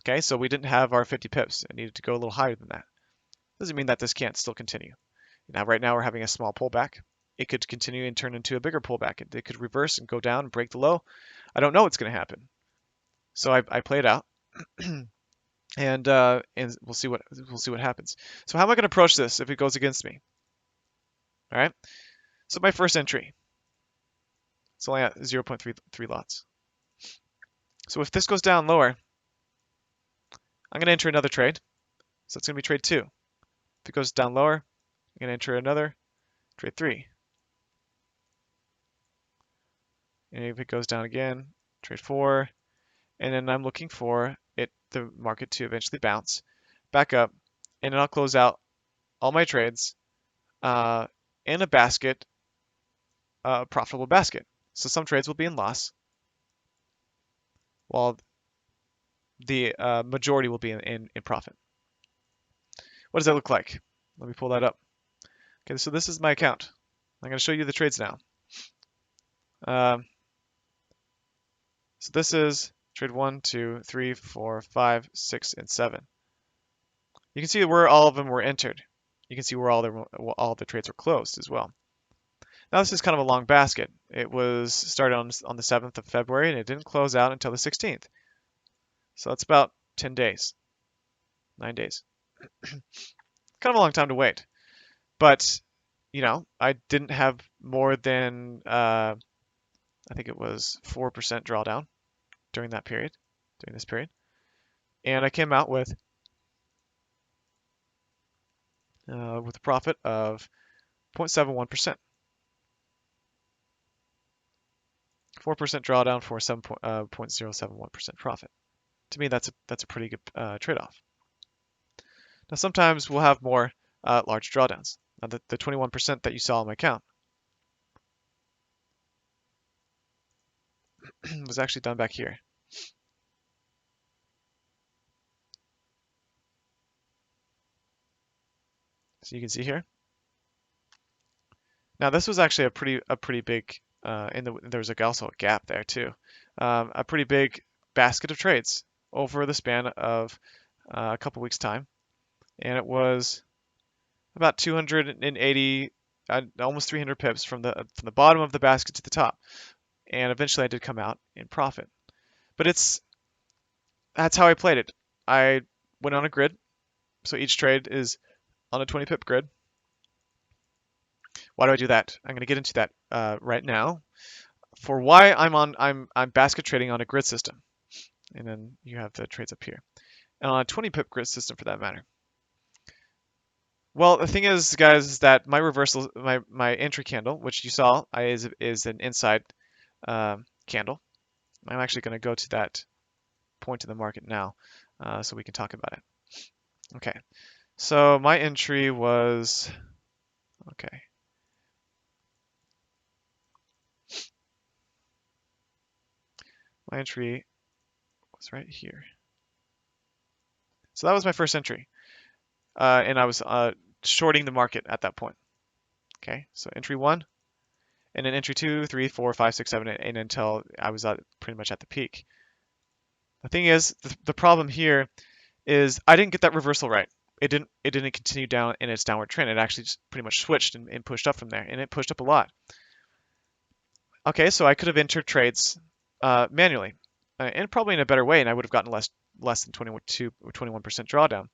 Okay, so we didn't have our 50 pips. It needed to go a little higher than that. Doesn't mean that this can't still continue. Now, right now we're having a small pullback. It could continue and turn into a bigger pullback. It could reverse and go down and break the low. I don't know what's going to happen. So I play it out, and we'll see what happens. So how am I going to approach this if it goes against me? All right. So my first entry, it's only at 0.33 lots. So if this goes down lower, I'm going to enter another trade. So it's going to be trade 2. If it goes down lower, I'm going to enter another trade 3. And if it goes down again, trade 4. And then I'm looking for the market to eventually bounce back up, and then I'll close out all my trades in a basket, profitable basket. So some trades will be in loss, while the majority will be in profit. What does that look like? Let me pull that up. Okay, so this is my account. I'm going to show you the trades now. So this is trade 1, 2, 3, 4, 5, 6, and 7. You can see where all of them were entered. You can see where all the trades were closed as well. Now this is kind of a long basket. It was started on the 7th of February and it didn't close out until the 16th. So that's about 10 days, 9 days. Kind of a long time to wait. But, you know, I didn't have more than, I think it was 4% drawdown during this period. And I came out with a profit of 0.71%. 4% drawdown for 0.071% profit. To me, that's a pretty good trade-off. Now, sometimes we'll have more large drawdowns. Now, the 21% that you saw on my account, was actually done back here. So you can see here. Now this was actually a pretty big there was also a gap there too. A pretty big basket of trades over the span of a couple weeks time, and it was about 280, almost 300 pips from the bottom of the basket to the top, and eventually I did come out in profit. But that's how I played it. I went on a grid, so each trade is on a 20 pip grid. Why do I do that? I'm going to get into that right now. For why I'm basket trading on a grid system, and then you have the trades up here, and on a 20 pip grid system for that matter. Well, the thing is, guys, is that my reversal, my entry candle, which you saw, is an inside candle. I'm actually going to go to that point in the market now, so we can talk about it. Okay, so my entry was okay. My entry was right here. So that was my first entry, and I was shorting the market at that point. Okay, so entry 1, and then entry 2, 3, 4, 5, 6, 7, 8, and until I was pretty much at the peak. The thing is, the problem here is I didn't get that reversal right. It didn't continue down in its downward trend. It actually just pretty much switched and pushed up from there, and it pushed up a lot. Okay, so I could have entered trades manually, and probably in a better way, and I would have gotten less than 21% drawdown.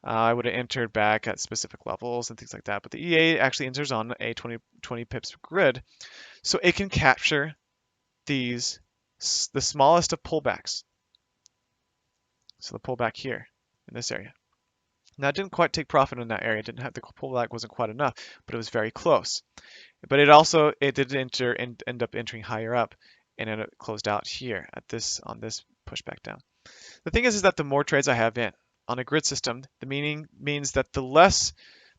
I would have entered back at specific levels and things like that. But the EA actually enters on a 20 pips grid, so it can capture the smallest of pullbacks. So the pullback here in this area. Now, I didn't quite take profit in that area. The pullback wasn't quite enough, but it was very close. But it did enter and end up entering higher up, and it closed out here on this pushback down. The thing is that the more trades I have in on a grid system, the meaning means that the less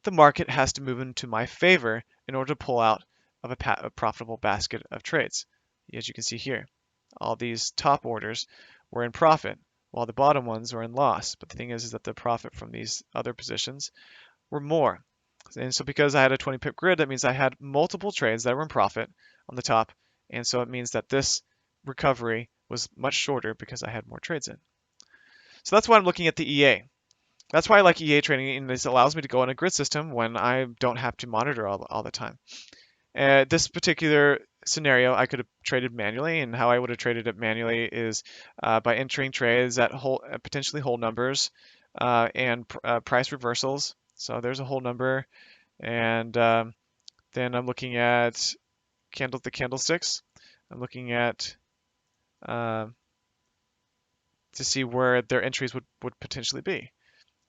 the market has to move into my favor in order to pull out of a profitable basket of trades. As you can see here, all these top orders were in profit, while the bottom ones were in loss. But the thing is that the profit from these other positions were more. And so because I had a 20 pip grid, that means I had multiple trades that were in profit on the top. And so it means that this recovery was much shorter because I had more trades in. So that's why I'm looking at the EA. That's why I like EA trading, and this allows me to go on a grid system when I don't have to monitor all the time. This particular scenario, I could have traded manually, and how I would have traded it manually is by entering trades at potentially whole numbers and price reversals. So there's a whole number, and then I'm looking at the candlesticks. I'm looking at to see where their entries would potentially be.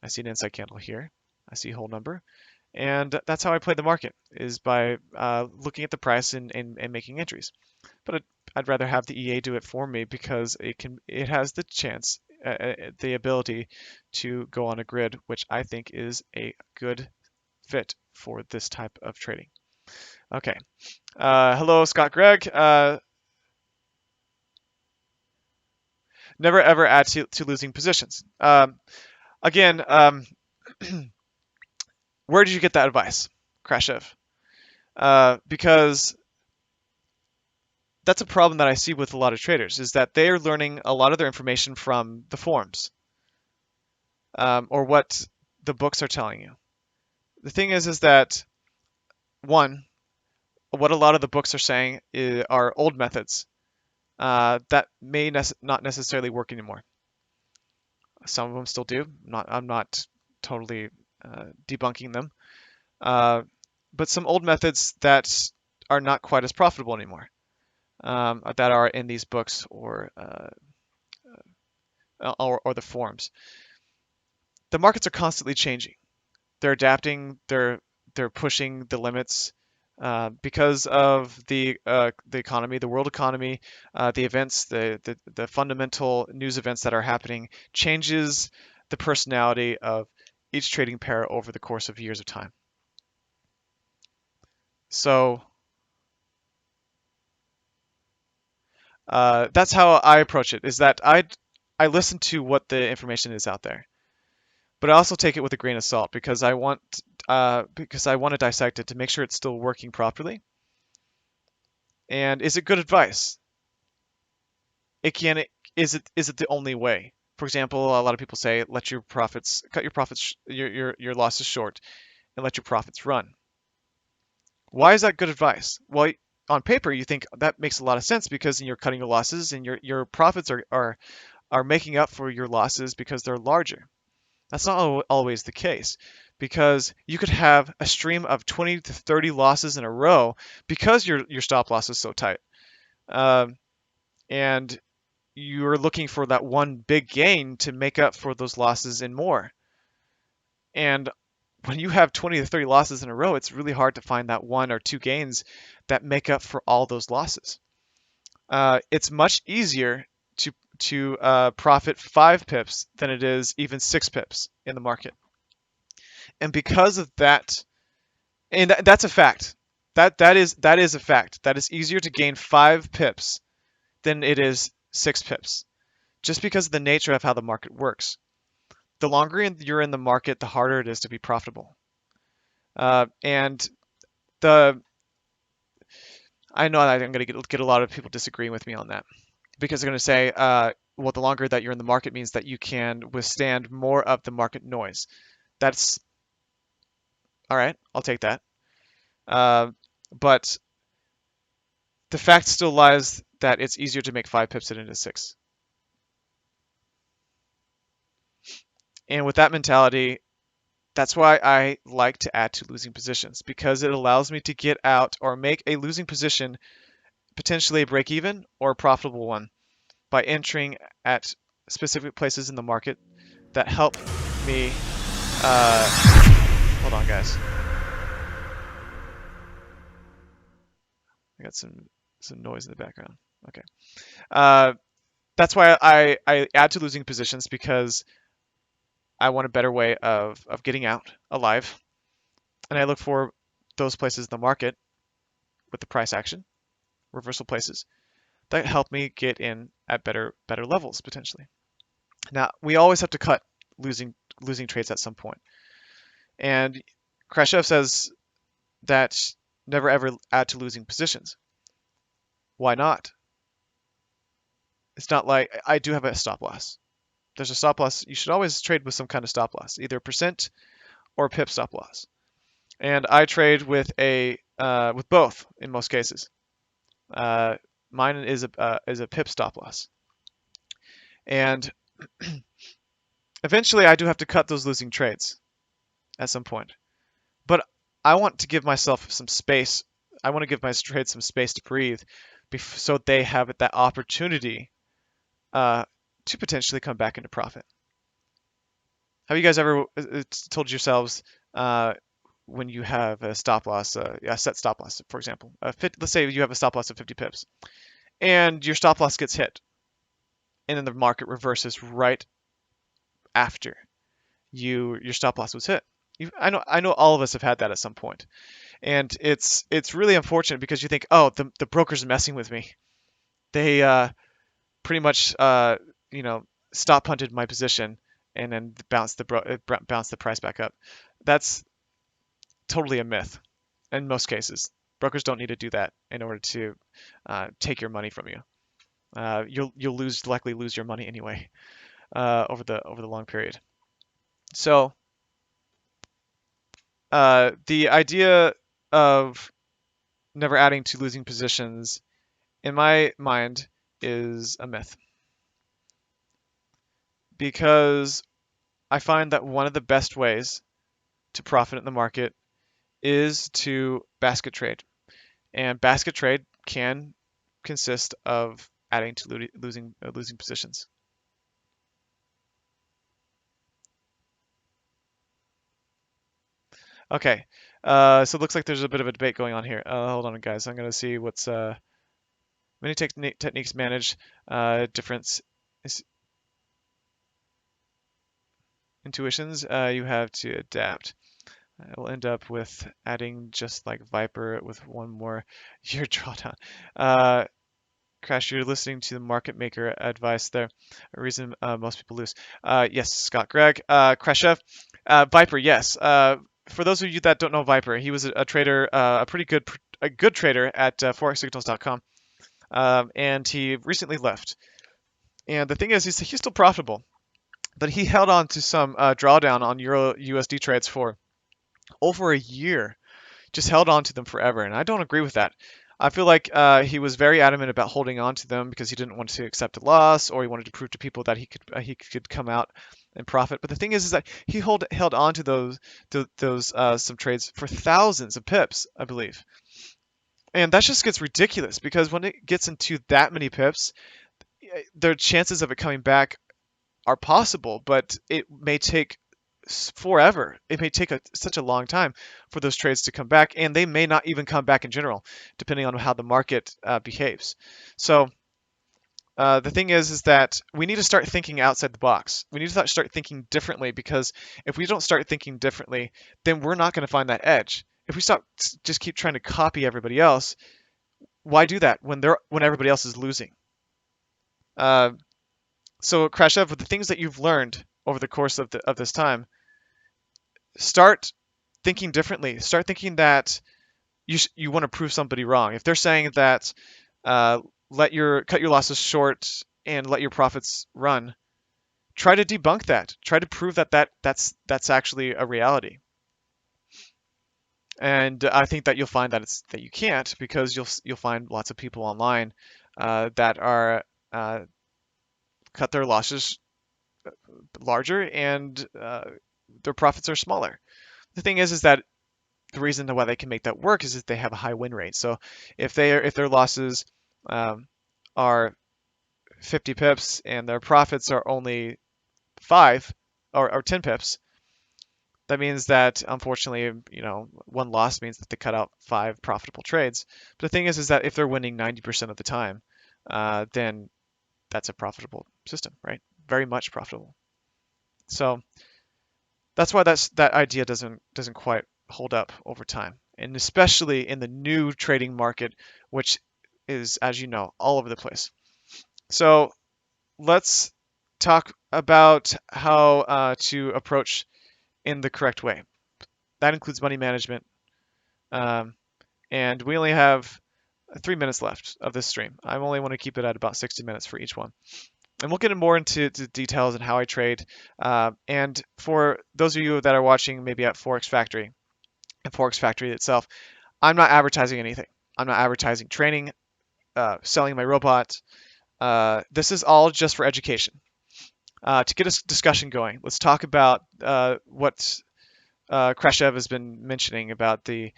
I see an inside candle here. I see whole number. And that's how I play the market, is by looking at the price and making entries. But I'd rather have the EA do it for me because it has the chance, the ability to go on a grid, which I think is a good fit for this type of trading. Okay. Hello, Scott Gregg. Never ever add to losing positions. Again, where did you get that advice, Krashev? Because that's a problem that I see with a lot of traders, is that they're learning a lot of their information from the forums or what the books are telling you. The thing is that, one, what a lot of the books are saying are old methods that may not necessarily work anymore. Some of them still do. I'm not totally debunking them. But some old methods that are not quite as profitable anymore, that are in these books or the forums. The markets are constantly changing. They're adapting. They're pushing the limits because of the economy, the world economy, the events, the fundamental news events that are happening changes the personality of each trading pair over the course of years of time. So That's how I approach it. Is that I listen to what the information is out there, but I also take it with a grain of salt because I want to dissect it to make sure it's still working properly. And is it good advice? It can is it the only way? For example, a lot of people say let your profits cut your profits your losses short and let your profits run. Why is that good advice? Well, on paper you think that makes a lot of sense because you're cutting your losses and your profits are making up for your losses because they're larger. That's not always the case because you could have a stream of 20 to 30 losses in a row because your stop loss is so tight. Um, and you're looking for that one big gain to make up for those losses and more. And when you have 20 to 30 losses in a row, it's really hard to find that one or two gains that make up for all those losses. It's much easier to profit 5 pips than it is even 6 pips in the market. And because of that, and that's a fact. That is a fact. That is easier to gain 5 pips than it is 6 pips, just because of the nature of how the market works. The longer you're in the market, the harder it is to be profitable. And the I know that I'm going to get a lot of people disagreeing with me on that because they're going to say, well, the longer that you're in the market means that you can withstand more of the market noise. That's all right. I'll take that. Uh, but the fact still lies that it's easier to make 5 pips than it is 6. And with that mentality, that's why I like to add to losing positions because it allows me to get out or make a losing position potentially a break even or a profitable one by entering at specific places in the market that help me. Hold on, guys. I got some noise in the background. Okay. Uh, that's why I add to losing positions because I want a better way of getting out alive, and I look for those places in the market with the price action, reversal places that help me get in at better levels potentially. Now we always have to cut losing trades at some point, and Krashev says that never ever add to losing positions. Why not? It's not like I do have a stop loss. There's a stop loss. You should always trade with some kind of stop loss, either percent or pip stop loss. And I trade with both in most cases. Uh, Mine is a pip stop loss, and eventually I do have to cut those losing trades at some point. But I want to give myself some space. I want to give my trades some space to breathe, so they have that opportunity uh, to potentially come back into profit. Have you guys ever told yourselves when you have a stop loss, a set stop loss, for example, let's say you have a stop loss of 50 pips, and your stop loss gets hit, and then the market reverses right after your stop loss was hit. I know all of us have had that at some point, and it's really unfortunate because you think, oh, the broker's messing with me. They pretty much you know stop punted my position and then bounce the price back up. That's totally a myth in most cases. Brokers don't need to do that in order to take your money from you. You'll likely lose your money anyway over the long period. So the idea of never adding to losing positions, in my mind, is a myth because I find that one of the best ways to profit in the market is to basket trade. And basket trade can consist of adding to losing positions. Okay, so it looks like there's a bit of a debate going on here. Hold on, guys. I'm going to see what's many techniques manage different intuitions. You have to adapt. It'll end up with adding just like Viper with one more year drawdown. Crash, you're listening to the market maker advice there. A reason most people lose. Yes, Scott, Greg, Krashev, Viper. Yes. For those of you that don't know Viper, he was a trader, a pretty good, a good trader at forexsignals.com, and he recently left. And the thing is, he's still profitable, but he held on to some drawdown on Euro USD trades for over a year. Just held on to them forever, and I don't agree with that. I feel like he was very adamant about holding on to them because he didn't want to accept a loss, or he wanted to prove to people that he could come out and profit. But the thing is that he held on to those some trades for thousands of pips, I believe, and that just gets ridiculous because when it gets into that many pips, the chances of it coming back are possible, but it may take forever. It may take such a long time for those trades to come back, and they may not even come back in general, depending on how the market behaves. So the thing is that we need to start thinking outside the box. We need to start thinking differently, because if we don't start thinking differently, then we're not going to find that edge. If we just keep trying to copy everybody else, why do that when everybody else is losing? So Krashev, with the things that you've learned over the course of this time, start thinking differently. Start thinking that you want to prove somebody wrong. If they're saying that cut your losses short and let your profits run, try to debunk that. Try to prove that's actually a reality. And I think that you'll find that you can't, because you'll find lots of people online that are cut their losses larger and their profits are smaller. The thing is that the reason why they can make that work is that they have a high win rate. So if their losses are 50 pips and their profits are only 5 or 10 pips, that means that, unfortunately, one loss means that they cut out 5 profitable trades. But the thing is that if they're winning 90% of the time, then that's a profitable system, right? Very much profitable. So that's why that idea doesn't quite hold up over time, and especially in the new trading market, which is, as you know, all over the place. So let's talk about how to approach in the correct way. That includes money management, and we only have 3 minutes left of this stream. I only want to keep it at about 60 minutes for each one. And we'll get more into details on how I trade. And for those of you that are watching maybe at Forex Factory, and Forex Factory itself, I'm not advertising anything. I'm not advertising training, selling my robot. This is all just for education. To get a discussion going, let's talk about what Krashev has been mentioning about the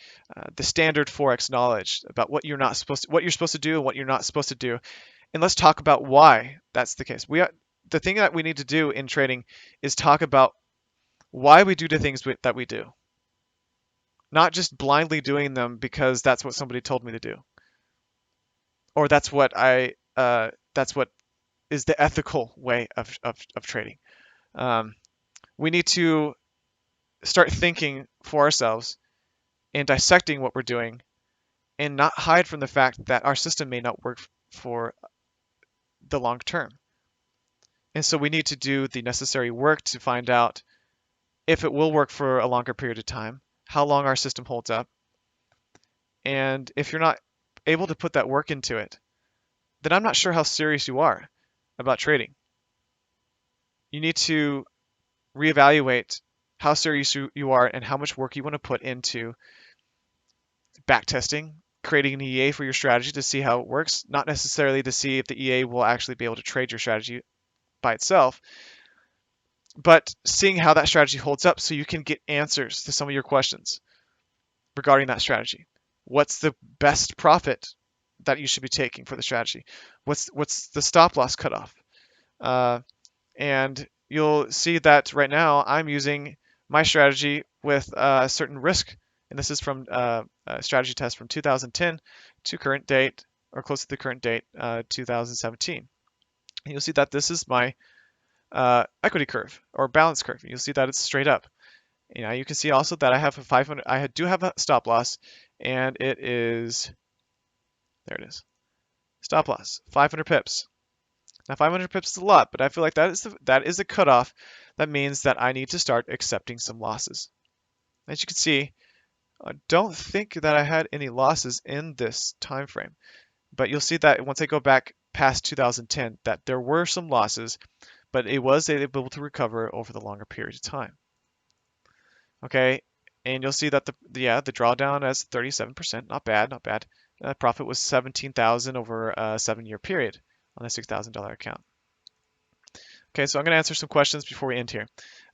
standard Forex knowledge, about what you're supposed to do and what you're not supposed to do. And let's talk about why that's the case. The thing that we need to do in trading is talk about why we do the things that we do. Not just blindly doing them because that's what somebody told me to do. Or that's what is the ethical way of trading. We need to start thinking for ourselves and dissecting what we're doing, and not hide from the fact that our system may not work for the long term. And so we need to do the necessary work to find out if it will work for a longer period of time, how long our system holds up. And if you're not able to put that work into it, then I'm not sure how serious you are about trading. You need to reevaluate how serious you are and how much work you want to put into backtesting, creating an EA for your strategy to see how it works, not necessarily to see if the EA will actually be able to trade your strategy by itself, but seeing how that strategy holds up so you can get answers to some of your questions regarding that strategy. What's the best profit that you should be taking for the strategy? What's the stop loss cutoff? And you'll see that right now I'm using my strategy with a certain risk, and this is from a strategy test from 2010 to current date, or close to the current date, 2017. And you'll see that this is my equity curve or balance curve. You'll see that it's straight up. You can see also that I have a 500. I do have a stop loss, and it is, there it is. Stop loss, 500 pips. Now 500 pips is a lot, but I feel like that is the cutoff. That means that I need to start accepting some losses. As you can see, I don't think that I had any losses in this time frame, but you'll see that once I go back past 2010, that there were some losses, but it was able to recover over the longer period of time. Okay, and you'll see that the drawdown as 37%, not bad, not bad. Profit was 17,000 over a 7-year period on a $6,000 account. Okay, so I'm going to answer some questions before we end here,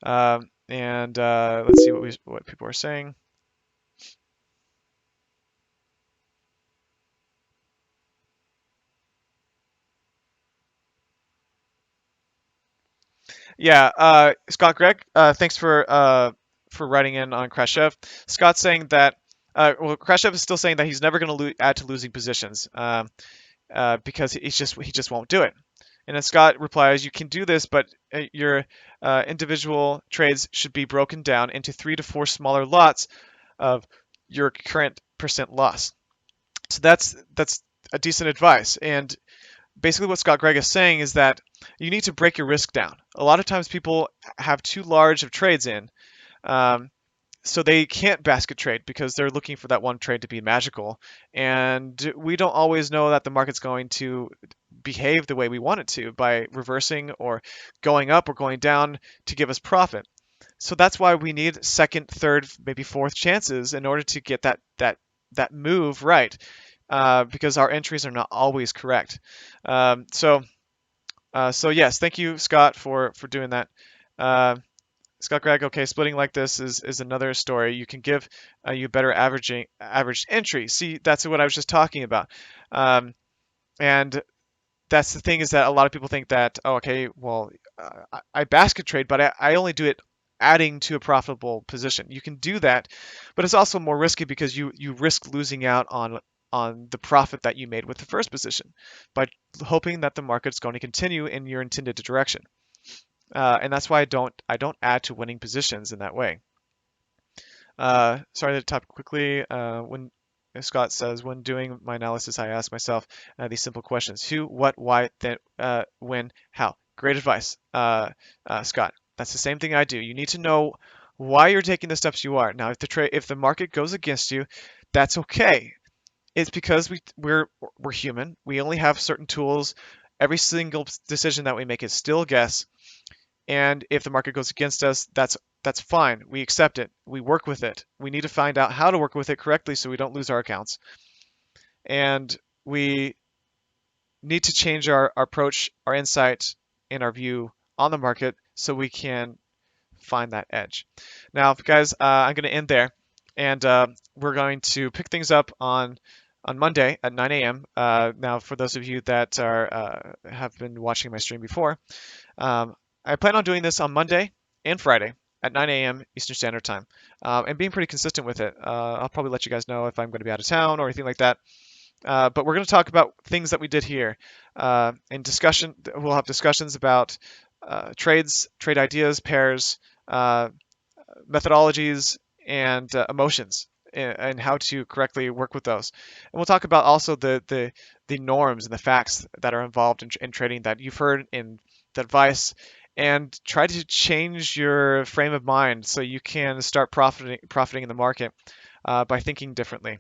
and let's see what people are saying. Yeah, Scott Gregg, thanks for writing in on Krashev. Scott's saying that well, Krashev is still saying that he's never going to add to losing positions because he just won't do it. And then Scott replies, "You can do this, but your individual trades should be broken down into 3 to 4 smaller lots of your current percent loss." So that's a decent advice. And basically what Scott Gregg is saying is that you need to break your risk down. A lot of times people have too large of trades in, um, so they can't basket trade because they're looking for that one trade to be magical. And we don't always know that the market's going to behave the way we want it to by reversing or going up or going down to give us profit. So that's why we need second, third, maybe fourth chances in order to get that move right, because our entries are not always correct. So yes, thank you, Scott, for doing that. Uh, Scott Gregg, okay, splitting like this is another story. You can give you better averaged entry. See, that's what I was just talking about. And that's the thing, is that a lot of people think that, oh, okay, well, I basket trade, but I only do it adding to a profitable position. You can do that, but it's also more risky because you risk losing out on the profit that you made with the first position by hoping that the market's going to continue in your intended direction. And that's why I don't add to winning positions in that way. Sorry to type quickly. When Scott says, when doing my analysis, I ask myself these simple questions: who, what, why, then, when, how. Great advice, Scott. That's the same thing I do. You need to know why you're taking the steps you are. Now, if the market goes against you, that's okay. It's because we're human. We only have certain tools. Every single decision that we make is still a guess. And if the market goes against us, that's fine. We accept it. We work with it. We need to find out how to work with it correctly so we don't lose our accounts. And we need to change our approach, our insight, and our view on the market so we can find that edge. Now, guys, I'm going to end there, and we're going to pick things up on Monday at 9 a.m. Now, for those of you that have been watching my stream before, um, I plan on doing this on Monday and Friday at 9 a.m. Eastern Standard Time, and being pretty consistent with it. I'll probably let you guys know if I'm going to be out of town or anything like that. But we're going to talk about things that we did here. In discussion, we'll have discussions about trades, trade ideas, pairs, methodologies, and emotions, and how to correctly work with those. And we'll talk about also the norms and the facts that are involved in trading that you've heard in the advice, and try to change your frame of mind so you can start profiting in the market by thinking differently.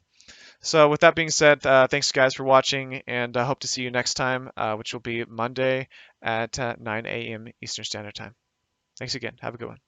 So with that being said, thanks guys for watching, and I hope to see you next time, which will be Monday at 9 a.m. Eastern Standard Time. Thanks again. Have a good one.